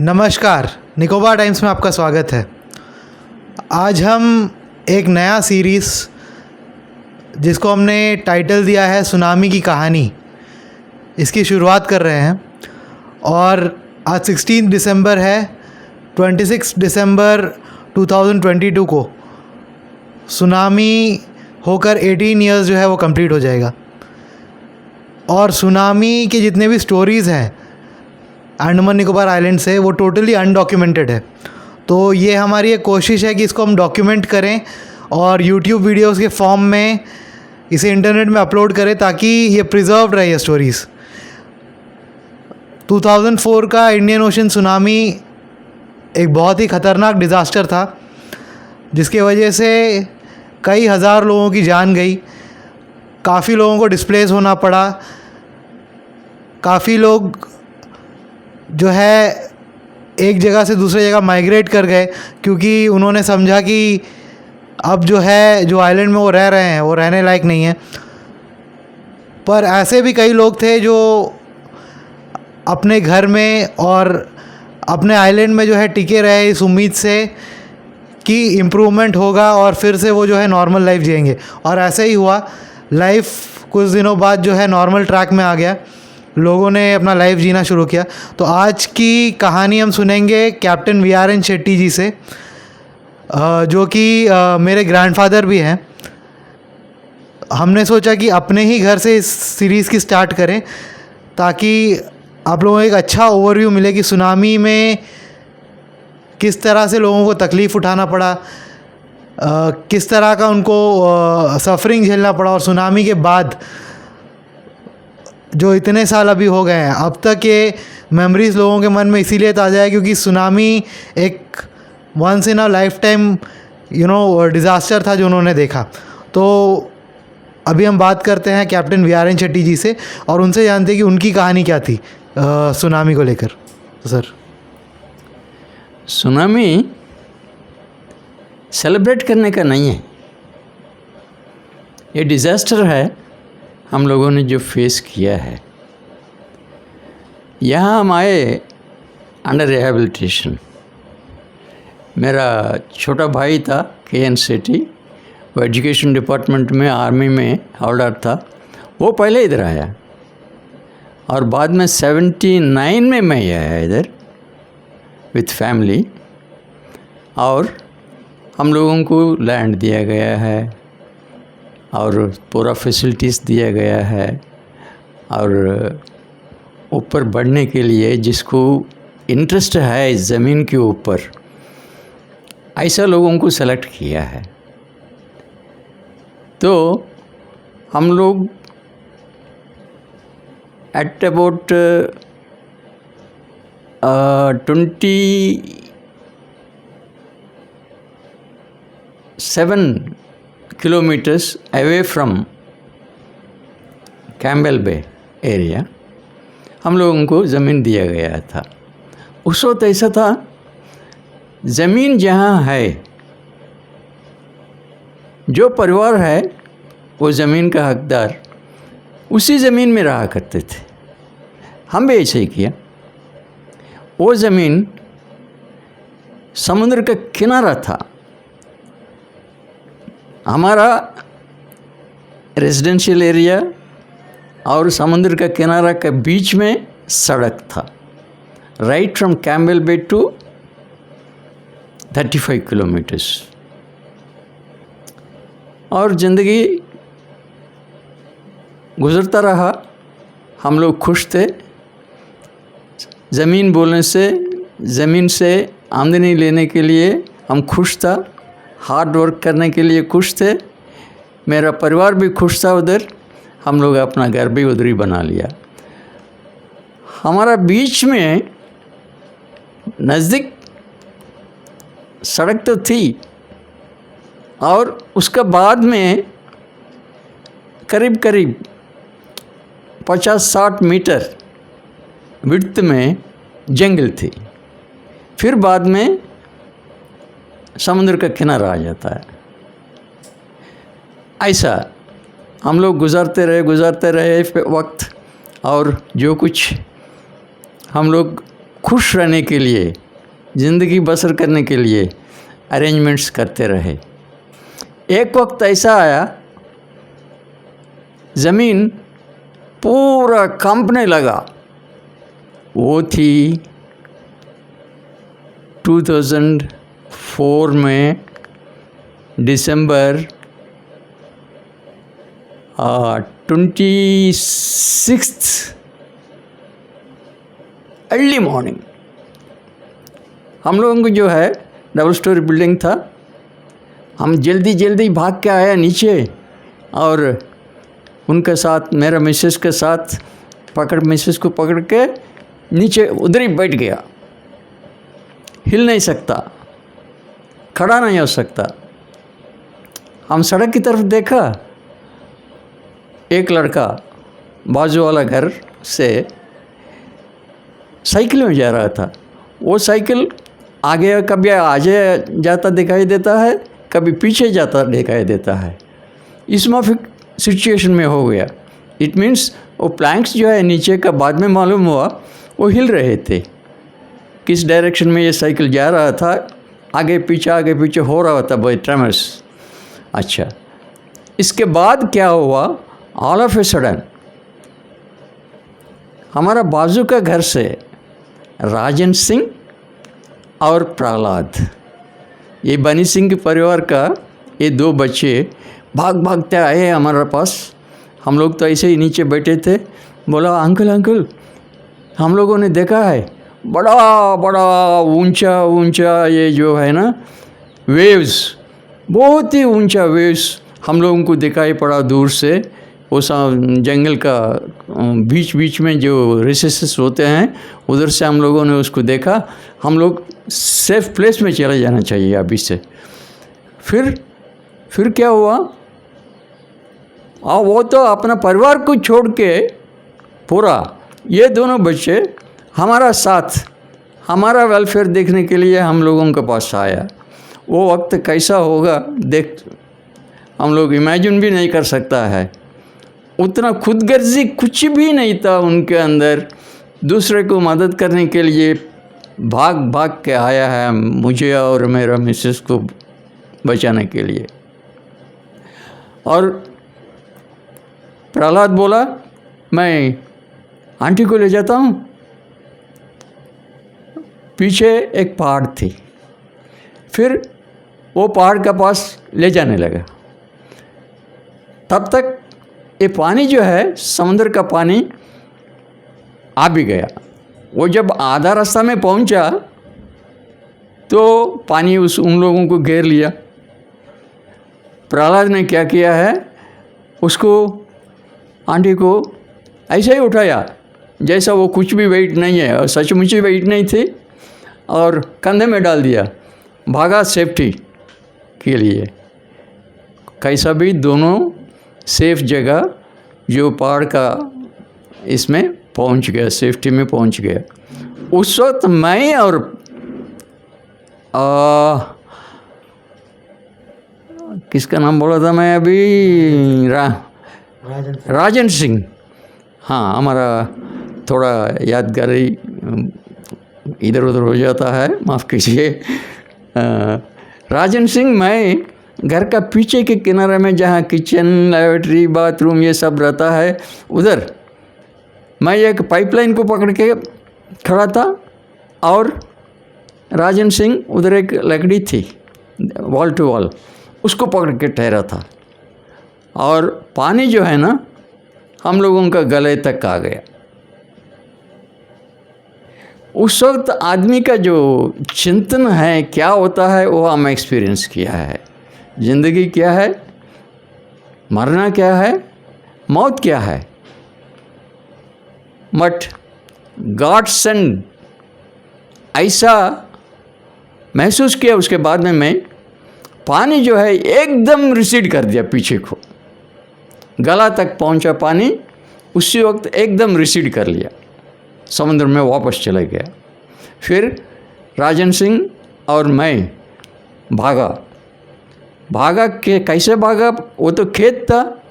नमस्कार, निकोबार टाइम्स में आपका स्वागत है। आज हम एक नया सीरीज़ जिसको हमने टाइटल दिया है सुनामी की कहानी, इसकी शुरुआत कर रहे हैं। और आज 16 दिसंबर है। 26 दिसंबर 2022 को सुनामी होकर 18 इयर्स जो है वो कंप्लीट हो जाएगा। और सुनामी के जितने भी स्टोरीज़ हैं अंडमान निकोबार आइलैंड से, वो टोटली अनडॉक्यूमेंटेड है। तो ये हमारी एक कोशिश है कि इसको हम डॉक्यूमेंट करें और यूट्यूब वीडियोस के फॉर्म में इसे इंटरनेट में अपलोड करें ताकि ये प्रिजर्व्ड रहे ये स्टोरीज़। 2004 का इंडियन ओशन सुनामी एक बहुत ही ख़तरनाक डिज़ास्टर था जिसके वजह से कई हज़ार लोगों की जान गई, काफ़ी लोगों को डिस्प्लेस होना पड़ा, काफ़ी लोग जो है एक जगह से दूसरी जगह माइग्रेट कर गए क्योंकि उन्होंने समझा कि अब जो है जो आइलैंड में वो रह रहे हैं वो रहने लायक नहीं है। पर ऐसे भी कई लोग थे जो अपने घर में और अपने आइलैंड में जो है टिके रहे इस उम्मीद से कि इम्प्रूवमेंट होगा और फिर से वो जो है नॉर्मल लाइफ जिएंगे। और ऐसे ही हुआ। लाइफ कुछ दिनों बाद जो है नॉर्मल ट्रैक में आ गया, लोगों ने अपना लाइफ जीना शुरू किया। तो आज की कहानी हम सुनेंगे कैप्टन वीआरएन शेट्टी जी से, जो कि मेरे ग्रैंडफादर भी हैं। हमने सोचा कि अपने ही घर से इस सीरीज़ की स्टार्ट करें ताकि आप लोगों को एक अच्छा ओवरव्यू मिले कि सुनामी में किस तरह से लोगों को तकलीफ़ उठाना पड़ा, किस तरह का उनको सफरिंग झेलना पड़ा। और सुनामी के बाद जो इतने साल अभी हो गए हैं, अब तक ये मेमोरीज़ लोगों के मन में इसीलिए ताज़ा है क्योंकि सुनामी एक once in a lifetime disaster था जो उन्होंने देखा। तो अभी हम बात करते हैं कैप्टन वीआरएन शेट्टी जी से और उनसे जानते हैं कि उनकी कहानी क्या थी सुनामी को लेकर। तो सर, सुनामी सेलिब्रेट करने का नहीं है, ये डिज़ास्टर है हम लोगों ने जो फेस किया है। यहाँ हम आए अंडर रिहेबिलिटेशन। मेरा छोटा भाई था केएन सेठी, वो एजुकेशन डिपार्टमेंट में आर्मी में हवलदार था, वो पहले इधर आया और बाद में 79 में मैं आया इधर विथ फैमिली। और हम लोगों को लैंड दिया गया है और पूरा फैसिलिटीज़ दिया गया है और ऊपर बढ़ने के लिए जिसको इंटरेस्ट है ज़मीन के ऊपर, ऐसा लोगों को सेलेक्ट किया है। तो हम लोग at about 27 kilometers away from Campbell Bay area हम लोगों को ज़मीन दिया गया था। उस वक्त ऐसा था, ज़मीन जहाँ है, जो परिवार है वो ज़मीन का हकदार उसी ज़मीन में रहा करते थे। हम भी ऐसे ही किया। वो ज़मीन समुद्र का किनारा था, हमारा रेजिडेंशियल एरिया और समुद्र का किनारा के बीच में सड़क था। Right from Campbell Bay to 35 kilometres. और ज़िंदगी गुज़रता रहा, हम लोग खुश थे। ज़मीन बोलने से, ज़मीन से आमदनी लेने के लिए हम खुश था, हार्ड वर्क करने के लिए खुश थे। मेरा परिवार भी खुश था उधर, हम लोग अपना घर भी उधर ही बना लिया। हमारा बीच में नज़दीक सड़क तो थी और उसका बाद में करीब करीब 50-60 मीटर विड्थ में जंगल थी। फिर बाद में समुद्र का किनारा आ जाता है। ऐसा हम लोग गुज़रते रहे वक्त। और जो कुछ हम लोग खुश रहने के लिए, ज़िंदगी बसर करने के लिए अरेंजमेंट्स करते रहे। एक वक्त ऐसा आया, ज़मीन पूरा कांपने लगा। वो थी 2004 में दिसंबर 26 अर्ली मॉर्निंग। हम लोगों को जो है डबल स्टोरी बिल्डिंग था, हम जल्दी जल्दी भाग के आया नीचे और उनके साथ, मेरा मिसेस के साथ मिसेस को पकड़ के नीचे उधर ही बैठ गया। हिल नहीं सकता, खड़ा नहीं हो सकता। हम सड़क की तरफ देखा, एक लड़का बाजू वाला घर से साइकिल में जा रहा था। वो साइकिल आगे कभी आगे जाता दिखाई देता है, कभी पीछे जाता दिखाई देता है। इस माफिक सिचुएशन में हो गया। इट मीन्स वो प्लैंक्स जो है नीचे का बाद में मालूम हुआ वो हिल रहे थे। किस डायरेक्शन में ये साइकिल जा रहा था, आगे पीछे हो रहा था बाय ट्रेमर्स। अच्छा, इसके बाद क्या हुआ, ऑल ऑफ ए सडन हमारा बाजू का घर से राजन सिंह और प्रहलाद, ये बनी सिंह के परिवार का ये 2 बच्चे भागते आए हमारे पास। हम लोग तो ऐसे ही नीचे बैठे थे। बोला, अंकल हम लोगों ने देखा है बड़ा ऊंचा ये जो है ना वेव्स, बहुत ही ऊंचा वेव्स हम लोगों को दिखाई पड़ा दूर से। वो जंगल का बीच में जो रिसेसेस होते हैं उधर से हम लोगों ने उसको देखा। हम लोग सेफ प्लेस में चले जाना चाहिए अभी से। फिर क्या हुआ, वो तो अपना परिवार को छोड़ के पूरा ये दोनों बच्चे हमारा साथ, हमारा वेलफेयर देखने के लिए हम लोगों के पास आया। वो वक्त कैसा होगा देख, हम लोग इमेजिन भी नहीं कर सकता है। उतना खुदगर्जी कुछ भी नहीं था उनके अंदर। दूसरे को मदद करने के लिए भाग के आया है, मुझे और मेरा मिसेस को बचाने के लिए। और प्रहलाद बोला, मैं आंटी को ले जाता हूँ। पीछे एक पहाड़ थी, फिर वो पहाड़ के पास ले जाने लगा। तब तक ये पानी जो है, समुद्र का पानी आ भी गया। वो जब आधा रास्ता में पहुंचा तो पानी उन लोगों को घेर लिया। प्रहलाद ने क्या किया है, उसको, आंटी को ऐसे ही उठाया जैसा वो कुछ भी वेट नहीं है, और सचमुच ही वेट नहीं थी, और कंधे में डाल दिया। भागा सेफ्टी के लिए। कैसा भी दोनों सेफ जगह जो पहाड़ का इसमें पहुंच गया, सेफ्टी में पहुंच गया। उस वक्त मैं और किसका नाम बोला था मैं अभी, राजन सिंह। हाँ, हमारा थोड़ा यादगारी इधर उधर हो जाता है, माफ़ कीजिए। राजन सिंह, मैं घर का पीछे के किनारे में जहाँ किचन, लैबोरेटरी, बाथरूम ये सब रहता है, उधर मैं एक पाइपलाइन को पकड़ के खड़ा था और राजन सिंह उधर एक लकड़ी थी वॉल टू वॉल, उसको पकड़ के ठहरा था। और पानी जो है ना हम लोगों का गले तक आ गया। उस वक्त आदमी का जो चिंतन है क्या होता है वो हम एक्सपीरियंस किया है। ज़िंदगी क्या है, मरना क्या है, मौत क्या है। बट गॉड सेंड ऐसा महसूस किया। उसके बाद में मैं पानी जो है एकदम रिसीड कर दिया पीछे को, गला तक पहुंचा पानी, उसी वक्त एकदम रिसीड कर लिया, समुद्र में वापस चला गया। फिर राजन सिंह और मैं भागा के कैसे भागा, वो तो खेत था,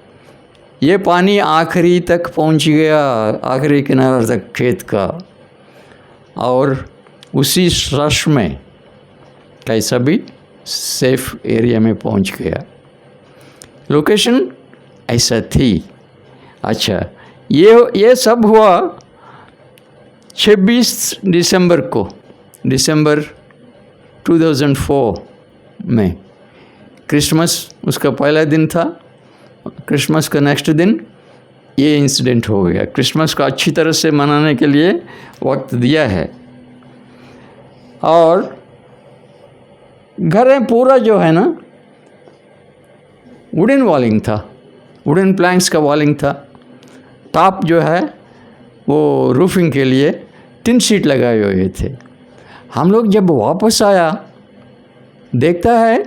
ये पानी आखिरी तक पहुंच गया, आखिरी किनारा तक खेत का। और उसी रश में कैसा भी सेफ एरिया में पहुंच गया। लोकेशन ऐसा थी। अच्छा, ये सब हुआ 26 दिसंबर को, दिसंबर 2004 में। क्रिसमस उसका पहला दिन था। क्रिसमस का नेक्स्ट दिन ये इंसिडेंट हो गया। क्रिसमस को अच्छी तरह से मनाने के लिए वक्त दिया है। और घर पूरा जो है ना वुडन वॉलिंग था, वुडन प्लैंक्स का वॉलिंग था। टॉप जो है वो रूफिंग के लिए टिन शीट लगाए हुए थे। हम लोग जब वापस आया देखता है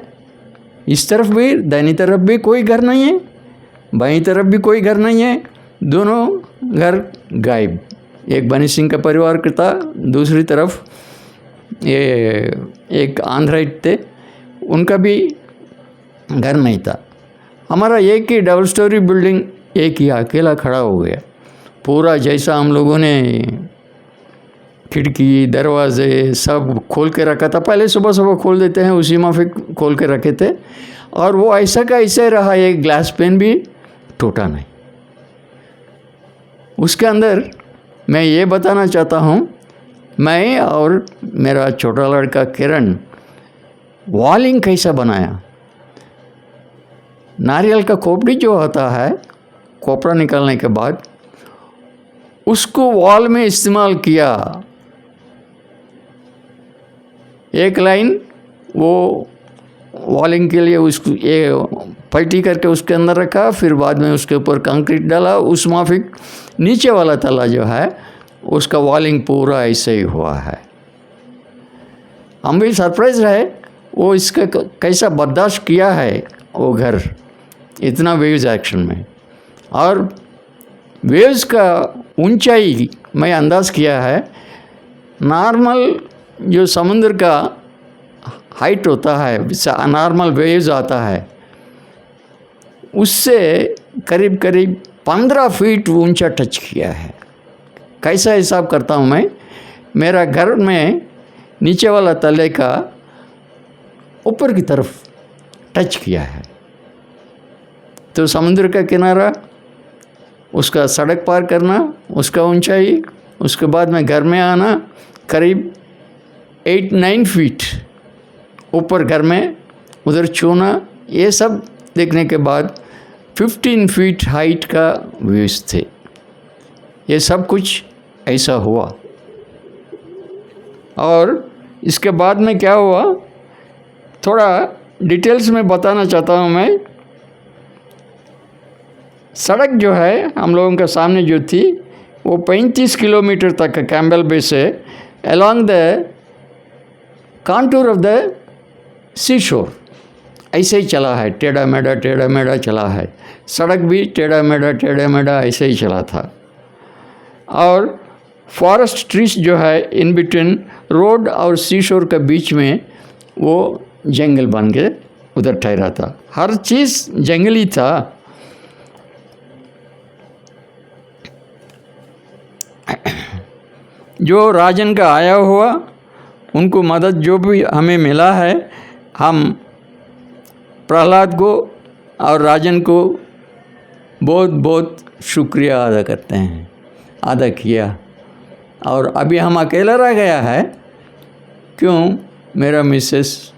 इस तरफ भी दाहिनी तरफ भी कोई घर नहीं है, बाईं तरफ भी कोई घर नहीं है, दोनों घर गायब। एक बनी सिंह का परिवार का था, दूसरी तरफ ये एक आंध्राइट थे, उनका भी घर नहीं था। हमारा एक ही डबल स्टोरी बिल्डिंग एक ही अकेला खड़ा हो गया। पूरा जैसा हम लोगों ने खिड़की दरवाजे सब खोल के रखा था, पहले सुबह सुबह खोल देते हैं उसी माफिक खोल के रखे थे, और वो ऐसा का ऐसे रहा। एक ग्लास पेन भी टूटा नहीं। उसके अंदर मैं ये बताना चाहता हूँ, मैं और मेरा छोटा लड़का किरण वॉलिंग कैसा बनाया। नारियल का खोपड़ी जो होता है, खोपड़ा निकालने के बाद उसको वॉल में इस्तेमाल किया। एक लाइन वो वॉलिंग के लिए उसको ये पलटी करके उसके अंदर रखा, फिर बाद में उसके ऊपर कंक्रीट डाला। उस माफिक नीचे वाला तला जो है उसका वॉलिंग पूरा ऐसे ही हुआ है। हम भी सरप्राइज रहे वो इसका कैसा बर्दाश्त किया है वो घर इतना वेव्स एक्शन में। और वेव्स का ऊंचाई मैं अंदाज़ किया है, नॉर्मल जो समुद्र का हाइट होता है, नॉर्मल वेव्स आता है, उससे करीब करीब 15 फीट ऊंचा टच किया है। कैसा हिसाब करता हूँ मैं, मेरा घर में नीचे वाला तले का ऊपर की तरफ टच किया है। तो समुद्र का किनारा, उसका सड़क पार करना, उसका ऊंचाई, उसके बाद में घर में आना, करीब 8-9 फीट ऊपर घर में उधर छूना, ये सब देखने के बाद 15 फीट हाइट का व्यूज थे। ये सब कुछ ऐसा हुआ। और इसके बाद में क्या हुआ थोड़ा डिटेल्स में बताना चाहता हूँ मैं। सड़क जो है हम लोगों के सामने जो थी वो 35 किलोमीटर तक कैम्बेल बे से along the contour of the sea shore ऐसे ही चला है, टेढ़ा मेढ़ा चला है। सड़क भी टेढ़ा मेढ़ा ऐसे ही चला था। और फॉरेस्ट ट्रीज जो है इन बिटवीन रोड और सी शोर के बीच में वो जंगल बन के उधर ठहरा था। हर चीज़ जंगली था। जो राजन का आया हुआ उनको मदद जो भी हमें मिला है, हम प्रहलाद को और राजन को बहुत बहुत शुक्रिया अदा करते हैं, अदा किया। और अभी हम अकेला रह गया है, क्यों, मेरा मिसेस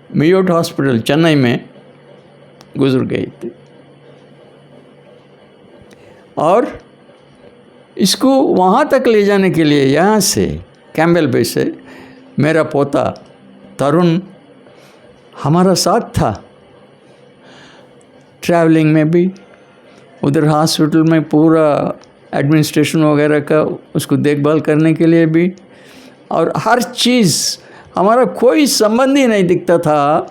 मियोट हॉस्पिटल चेन्नई में गुजर गई थी। और इसको वहाँ तक ले जाने के लिए यहाँ से कैम्बेल बे से मेरा पोता तरुण हमारा साथ था, ट्रैवलिंग में भी, उधर हॉस्पिटल में पूरा एडमिनिस्ट्रेशन वगैरह का उसको देखभाल करने के लिए भी। और हर चीज़, हमारा कोई संबंध ही नहीं दिखता था।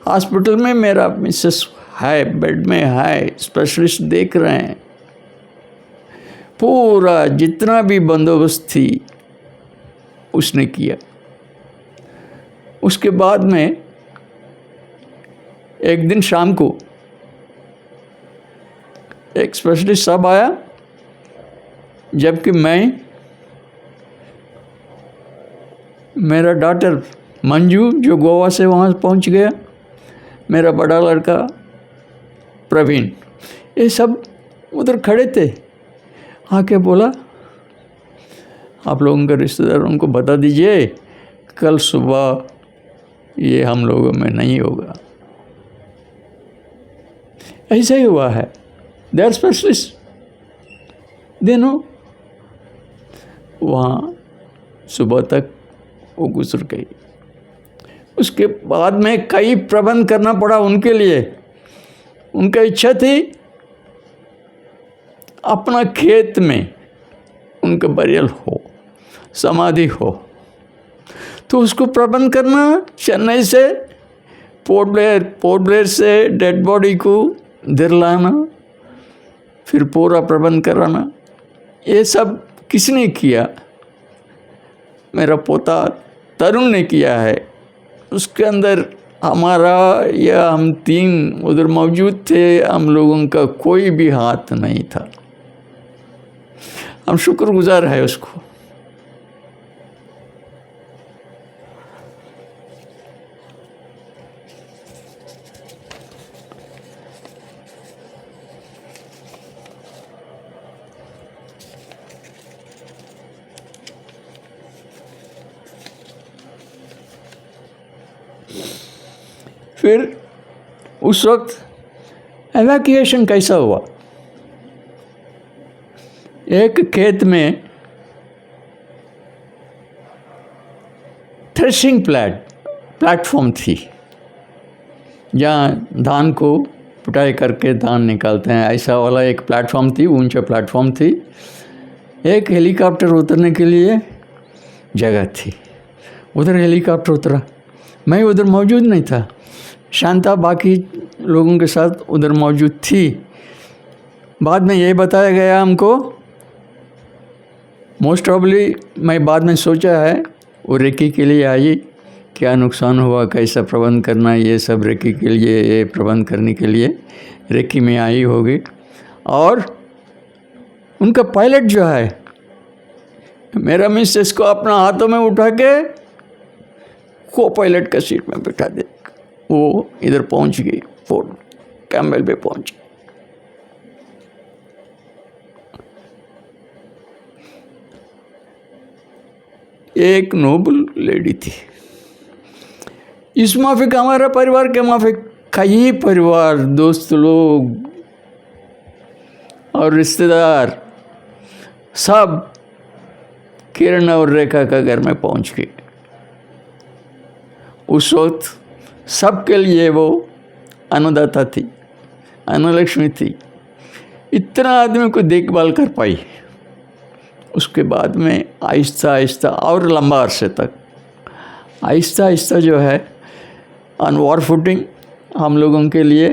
हॉस्पिटल में मेरा मिसेस है, बेड में है, स्पेशलिस्ट देख रहे हैं, पूरा जितना भी बंदोबस्त थी उसने किया। उसके बाद में एक दिन शाम को एक स्पेशलिस्ट साहब आया, जबकि मेरा डॉटर मंजू जो गोवा से वहाँ पहुँच गया, मेरा बड़ा लड़का प्रवीण, ये सब उधर खड़े थे। आके बोला, आप लोगों के रिश्तेदारों को बता दीजिए कल सुबह ये हम लोगों में नहीं होगा। ऐसा ही हुआ है। They are specialist, they know. वहाँ सुबह तक वो गुजर गई। उसके बाद में कई प्रबंध करना पड़ा उनके लिए। उनका इच्छा थी अपना खेत में उनका बरियल हो, समाधि हो, तो उसको प्रबंध करना, चेन्नई से पोर्ट ब्लेयर से डेड बॉडी को इधर लाना, फिर पूरा प्रबंध कराना, ये सब किसने किया? मेरा पोता तरुण ने किया है। उसके अंदर हमारा या हम तीन उधर मौजूद थे, हम लोगों का कोई भी हाथ नहीं था। हम शुक्रगुजार है उसको। फिर उस वक्त एवैक्यूएशन कैसा हुआ? एक खेत में थ्रेशिंग प्लेटफॉर्म थी, जहाँ धान को पिटाई करके धान निकालते हैं, ऐसा वाला एक प्लेटफॉर्म थी, ऊंचा प्लेटफॉर्म थी। एक हेलीकॉप्टर उतरने के लिए जगह थी, उधर हेलीकॉप्टर उतरा। मैं उधर मौजूद नहीं था, शांता बाकी लोगों के साथ उधर मौजूद थी। बाद में ये बताया गया हमको, मोस्ट प्रॉब्ली मैं बाद में सोचा है वो रेकी के लिए आई, क्या नुकसान हुआ, कैसा प्रबंध करना, ये सब रेकी के लिए, ये प्रबंध करने के लिए रेकी में आई होगी। और उनका पायलट जो है, मेरा मिसेस को अपना हाथों में उठा के को पायलट का सीट में बैठा दे, वो इधर पहुंच गई, फोर्ट कैम्पबेल पे पहुंच गई। एक नोबल लेडी थी। इस माफिक हमारा परिवार के माफिक कई परिवार, दोस्त लोग और रिश्तेदार सब किरण और रेखा का घर में पहुंच गए। उस वक्त सबके लिए वो अन्नदाता थी, अन्नलक्ष्मी थी। इतना आदमी को देखभाल कर पाई। उसके बाद में आहिस्ता आहिस्ता और लंबा अरसे तक आहिस्ता आहिस्ता जो है ऑन वॉर फुटिंग हम लोगों के लिए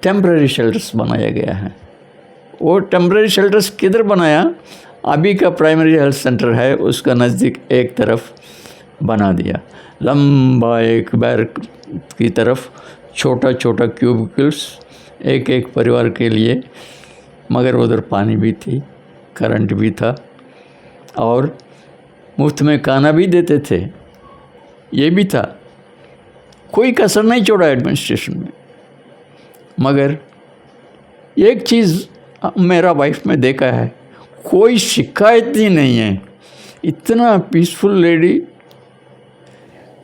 टेम्पररी शेल्टर्स बनाया गया है। वो टेम्पररी शेल्टर्स किधर बनाया? अभी का प्राइमरी हेल्थ सेंटर है उसका नज़दीक एक तरफ बना दिया, लंबा एक बैरक की तरफ, छोटा छोटा क्यूबिकल्स एक एक परिवार के लिए, मगर उधर पानी भी थी, करंट भी था और मुफ्त में खाना भी देते थे। ये भी था, कोई कसर नहीं छोड़ा एडमिनिस्ट्रेशन में। मगर एक चीज़ मेरा वाइफ में देखा है, कोई शिकायत ही नहीं है। इतना पीसफुल लेडी,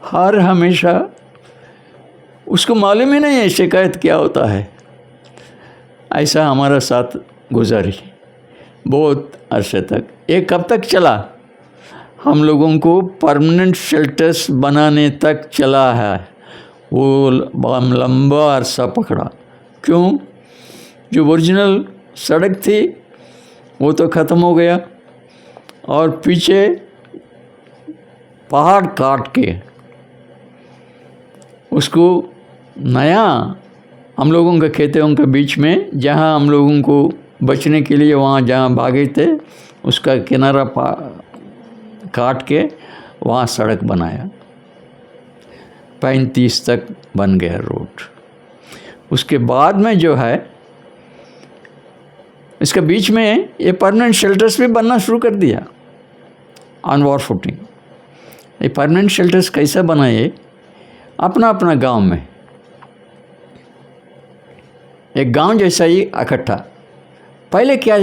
हर हमेशा उसको मालूम ही नहीं है शिकायत क्या होता है। ऐसा हमारा साथ गुजारी बहुत अरसे तक। ये कब तक चला? हम लोगों को परमानेंट शेल्टर्स बनाने तक चला है। वो लंबा अरसा पकड़ा। क्यों? जो ओरिजिनल सड़क थी वो तो ख़त्म हो गया और पीछे पहाड़ काट के उसको नया हम लोगों के खेतों के बीच में, जहाँ हम लोगों को बचने के लिए वहाँ जहाँ भागे थे उसका किनारा काट के वहाँ सड़क बनाया। 35 तक बन गया रोड। उसके बाद में जो है इसके बीच में ये परमानेंट शेल्टर्स भी बनना शुरू कर दिया ऑन वॉर फुटिंग। ये परमानेंट शेल्टर्स कैसे बनाए? अपना अपना गांव में, एक गांव जैसा ही इकट्ठा। पहले क्या,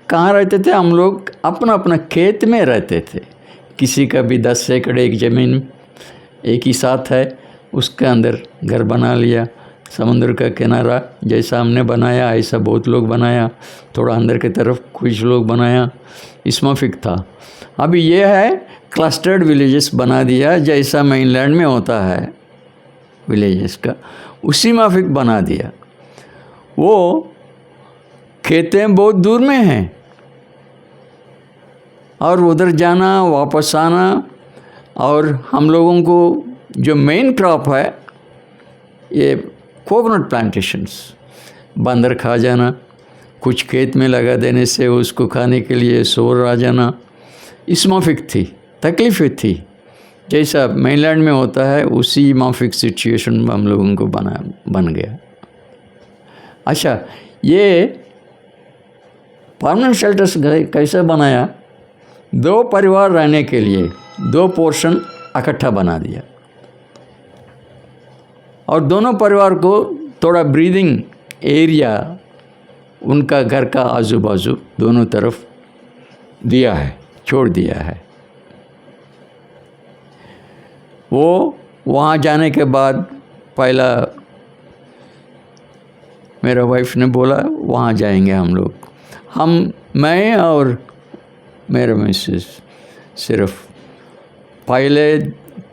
कहाँ रहते थे हम लोग? अपना अपना खेत में रहते थे। किसी का भी 10 एकड़ एक ज़मीन एक ही साथ है, उसके अंदर घर बना लिया। समुद्र का किनारा जैसा हमने बनाया ऐसा बहुत लोग बनाया, थोड़ा अंदर की तरफ कुछ लोग बनाया। स्मॉफिक था। अभी ये है क्लस्टर्ड विलेजेस बना दिया, जैसा मेनलैंड में होता है विलेजेस का, उसी माफिक बना दिया। वो खेतें बहुत दूर में हैं और उधर जाना वापस आना, और हम लोगों को जो मेन क्रॉप है ये कोकोनट प्लांटेशंस, बंदर खा जाना, कुछ खेत में लगा देने से उसको खाने के लिए शोर आ जाना, स्मॉफिक थी, तकलीफ़ थी। जैसा मेनलैंड में होता है उसी माफिक सिचुएशन में हम लोगों को बन गया। अच्छा, ये परमानेंट शेल्टर्स कैसे बनाया? 2 परिवार रहने के लिए 2 पोर्शन इकट्ठा बना दिया, और दोनों परिवार को थोड़ा ब्रीदिंग एरिया उनका घर का आजू बाजू दोनों तरफ दिया है, छोड़ दिया है। वो वहाँ जाने के बाद पहला मेरा वाइफ ने बोला वहाँ जाएंगे हम लोग, मैं और मेरा मिसेस सिर्फ पहले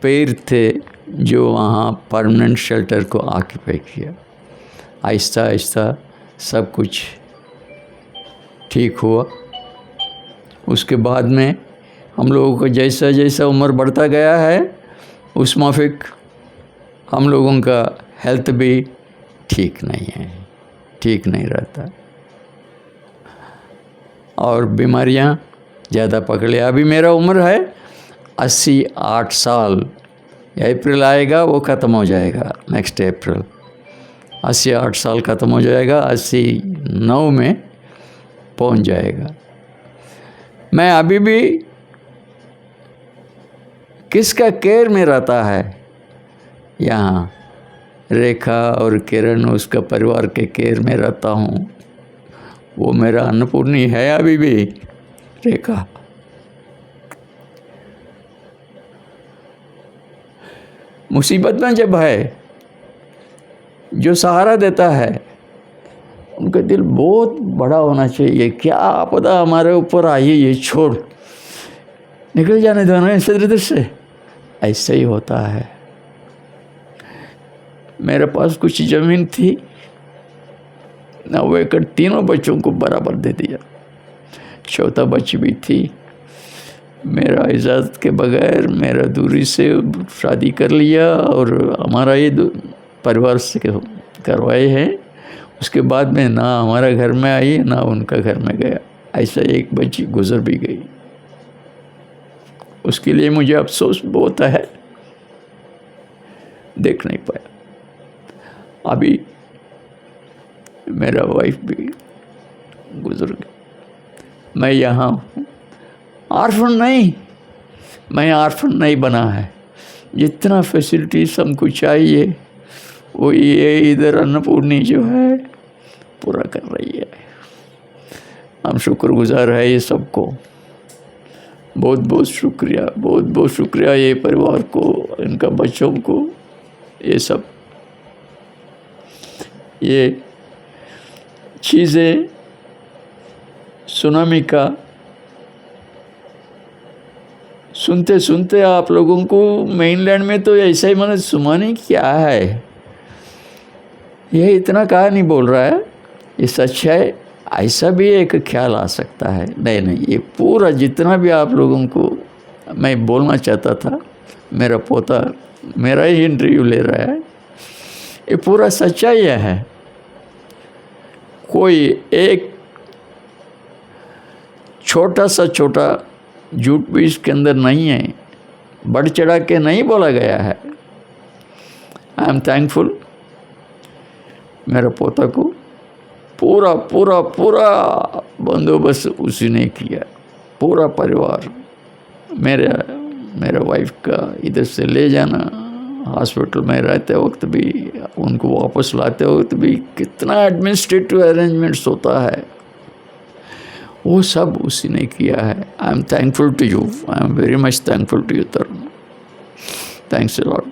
पैर थे जो वहाँ परमानेंट शेल्टर को ऑक्यूपाई किया। आहिस्ता आहिस्ता सब कुछ ठीक हुआ। उसके बाद में हम लोगों को जैसा जैसा उम्र बढ़ता गया है उस माफिक हम लोगों का हेल्थ भी ठीक नहीं है, ठीक नहीं रहता, और बीमारियां ज़्यादा पकड़ लिया। अभी मेरा उम्र है 88 साल, अप्रैल आएगा वो ख़त्म हो जाएगा, नेक्स्ट अप्रैल 88 साल ख़त्म हो जाएगा, 89 में पहुंच जाएगा। मैं अभी भी किसका केयर में रहता है? यहाँ रेखा और किरण उसका परिवार के केयर में रहता हूँ। वो मेरा अन्नपूर्णी है अभी भी, रेखा। मुसीबत में जब है जो सहारा देता है उनका दिल बहुत बड़ा होना चाहिए। क्या आपदा हमारे ऊपर आई है, ये छोड़, निकल जाने दो ना इस दृष्टि से। ऐसा ही होता है। मेरे पास कुछ ज़मीन थी, 9 एकड़ तीनों बच्चों को बराबर दे दिया। चौथा बच्ची भी थी, मेरा इजाज़त के बगैर मेरा दूरी से शादी कर लिया और हमारा ये परिवार से करवाए हैं। उसके बाद में ना हमारा घर में आई ना उनका घर में गया। ऐसा एक बच्ची गुजर भी गई। उसके लिए मुझे अफसोस बहुत है, देख नहीं पाया। अभी मेरा वाइफ भी गुजर गई। मैं यहाँ हूँ, आर्फन नहीं, मैं आर्फन नहीं बना है। जितना फैसिलिटीज हमको चाहिए वो ये इधर अन्नपूर्णी जो है पूरा कर रही है। हम शुक्रगुजार है ये सबको, बहुत बहुत शुक्रिया, बहुत बहुत शुक्रिया ये परिवार को, इनका बच्चों को। ये सब ये चीज़ें सुनामी का सुनते सुनते आप लोगों को मेनलैंड में तो ऐसा ही मैंने सुनामी क्या है, ये इतना कहा नहीं बोल रहा है, ये सच है, ऐसा भी एक ख्याल आ सकता है। नहीं नहीं, ये पूरा जितना भी आप लोगों को मैं बोलना चाहता था, मेरा पोता मेरा ही इंटरव्यू ले रहा है, ये पूरा सच्चाई है। कोई एक छोटा सा छोटा झूठ भी इसके अंदर नहीं है, बढ़ चढ़ा के नहीं बोला गया है। आई एम थैंकफुल मेरे पोता को पूरा पूरा पूरा बंदोबस्त उसी ने किया, पूरा परिवार। मेरे वाइफ का इधर से ले जाना, हॉस्पिटल में रहते वक्त भी, उनको वापस लाते वक्त भी कितना एडमिनिस्ट्रेटिव अरेंजमेंट्स होता है, वो सब उसी ने किया है। I am thankful to you, I am very much thankful to you Tarun. Thanks a lot.